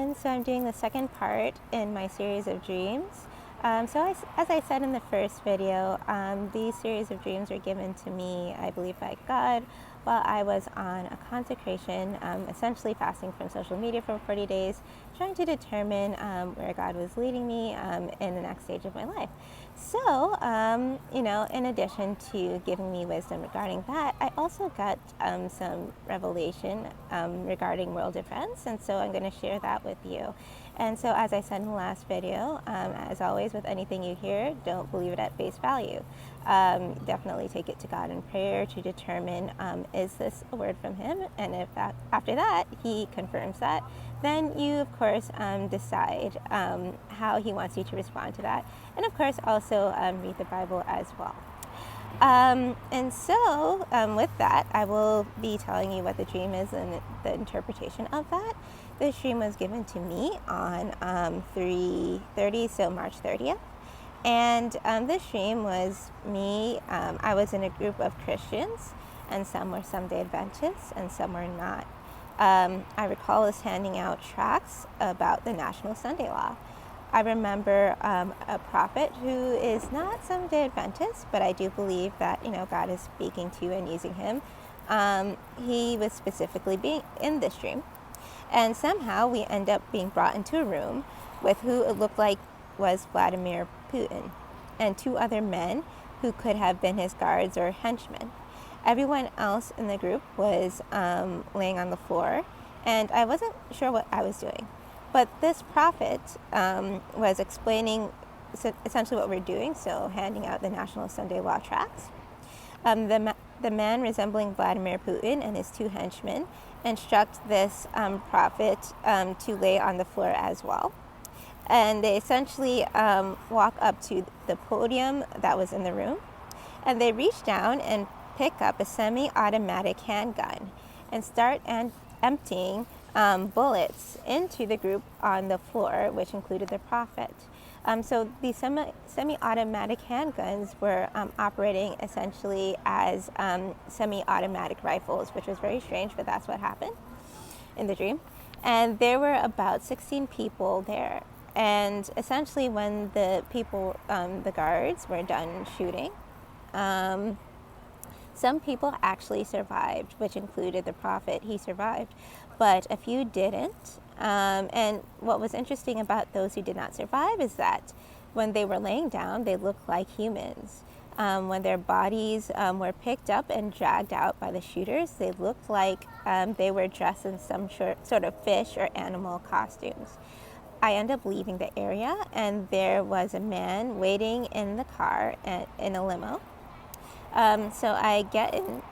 everyone. So I'm doing the second part in my series of dreams. As I said in the first video, these series of dreams were given to me, I believe, by God while I was on a consecration, essentially fasting from social media for 40 days, trying to determine where God was leading me in the next stage of my life. So, in addition to giving me wisdom regarding that, I also got some revelation regarding world events, and so I'm going to share that with you. And so, as I said in the last video, as always with anything you hear, don't believe it at face value. Definitely take it to God in prayer to determine, is this a word from Him? And if after that He confirms that, then you, of course, decide how He wants you to respond to that. And of course, also read the Bible as well. With that, I will be telling you what the dream is and the interpretation of that. This dream was given to me on 3/30, so March 30th. And this dream was me. I was in a group of Christians, and some were Seventh-Day Adventists, and some were not. I recall us handing out tracts about the National Sunday Law. I remember a prophet who is not Seventh-Day Adventist, but I do believe that God is speaking to and using him. He was specifically being in this dream, and somehow we end up being brought into a room with who it looked like was Vladimir Putin and two other men who could have been his guards or henchmen. Everyone else in the group was laying on the floor, and I wasn't sure what I was doing. But this prophet was explaining essentially what we're doing, so handing out the National Sunday Law tracts. The man resembling Vladimir Putin and his two henchmen instruct this prophet to lay on the floor as well. And they essentially walk up to the podium that was in the room, and they reach down and pick up a semi-automatic handgun and start emptying bullets into the group on the floor, which included the prophet. So these semi-automatic handguns were operating essentially as semi-automatic rifles, which was very strange, but that's what happened in the dream. And there were about 16 people there. And essentially when the people, the guards, were done shooting, some people actually survived, which included the prophet. He survived, but a few didn't. And what was interesting about those who did not survive is that when they were laying down, they looked like humans. When their bodies were picked up and dragged out by the shooters, they looked like they were dressed in some sort of fish or animal costumes. I ended up leaving the area, and there was a man waiting in the car in a limo. So I get in,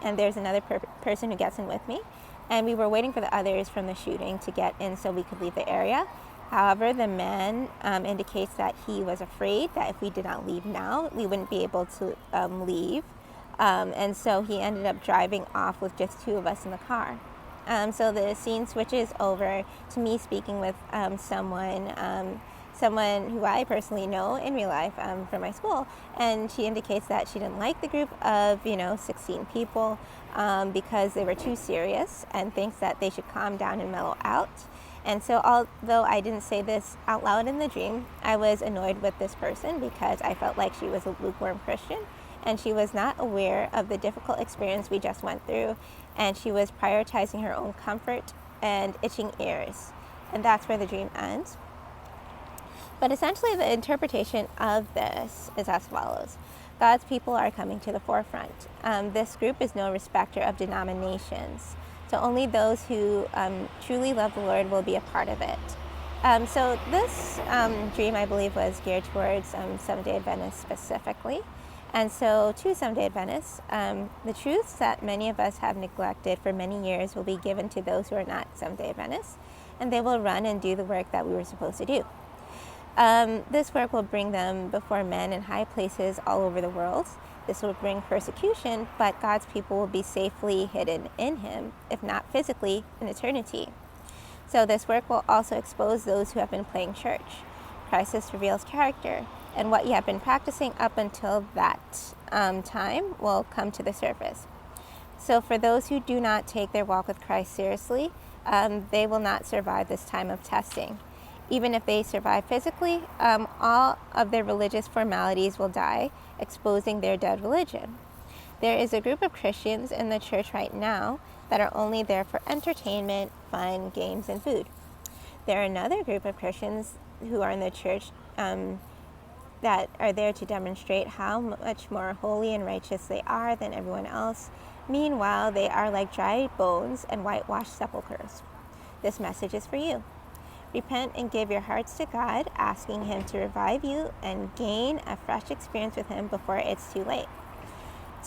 and there's another person who gets in with me, and we were waiting for the others from the shooting to get in so we could leave the area. However, the man indicates that he was afraid that if we did not leave now, we wouldn't be able to leave, and so he ended up driving off with just two of us in the car. So the scene switches over to me speaking with someone who I personally know in real life from my school, and she indicates that she didn't like the group of 16 people because they were too serious, and thinks that they should calm down and mellow out. And so although I didn't say this out loud in the dream, I was annoyed with this person because I felt like she was a lukewarm Christian, and she was not aware of the difficult experience we just went through, and she was prioritizing her own comfort and itching ears. And that's where the dream ends. But essentially the interpretation of this is as follows. God's people are coming to the forefront. This group is no respecter of denominations, so only those who truly love the Lord will be a part of it. So this dream, I believe, was geared towards Seventh-Day Adventists specifically. And so to Seventh-Day Adventists, the truths that many of us have neglected for many years will be given to those who are not Seventh-Day Adventists, and they will run and do the work that we were supposed to do. This work will bring them before men in high places all over the world. This will bring persecution, but God's people will be safely hidden in Him, if not physically, in eternity. So this work will also expose those who have been playing church. Crisis reveals character, and what you have been practicing up until that time will come to the surface. So for those who do not take their walk with Christ seriously, they will not survive this time of testing. Even if they survive physically, all of their religious formalities will die, exposing their dead religion. There is a group of Christians in the church right now that are only there for entertainment, fun, games, and food. There are another group of Christians who are in the church that are there to demonstrate how much more holy and righteous they are than everyone else. Meanwhile, they are like dry bones and whitewashed sepulchres. This message is for you. Repent and give your hearts to God, asking Him to revive you and gain a fresh experience with Him before it's too late.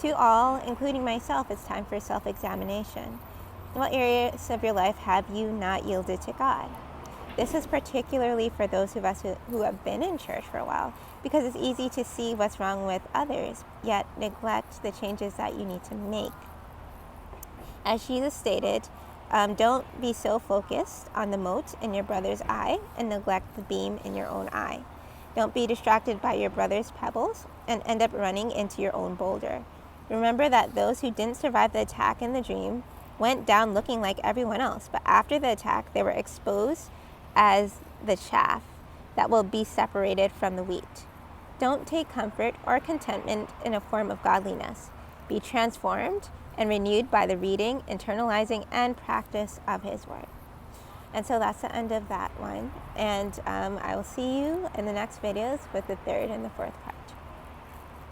To all, including myself, it's time for self-examination. In what areas of your life have you not yielded to God? This is particularly for those of us who have been in church for a while, because it's easy to see what's wrong with others, yet neglect the changes that you need to make. As Jesus stated, don't be so focused on the mote in your brother's eye and neglect the beam in your own eye. Don't be distracted by your brother's pebbles and end up running into your own boulder. Remember that those who didn't survive the attack in the dream went down looking like everyone else, but after the attack, they were exposed as the chaff that will be separated from the wheat. Don't take comfort or contentment in a form of godliness. Be transformed and renewed by the reading, internalizing, and practice of His Word. And so that's the end of that one. And I will see you in the next videos with the third and the fourth part.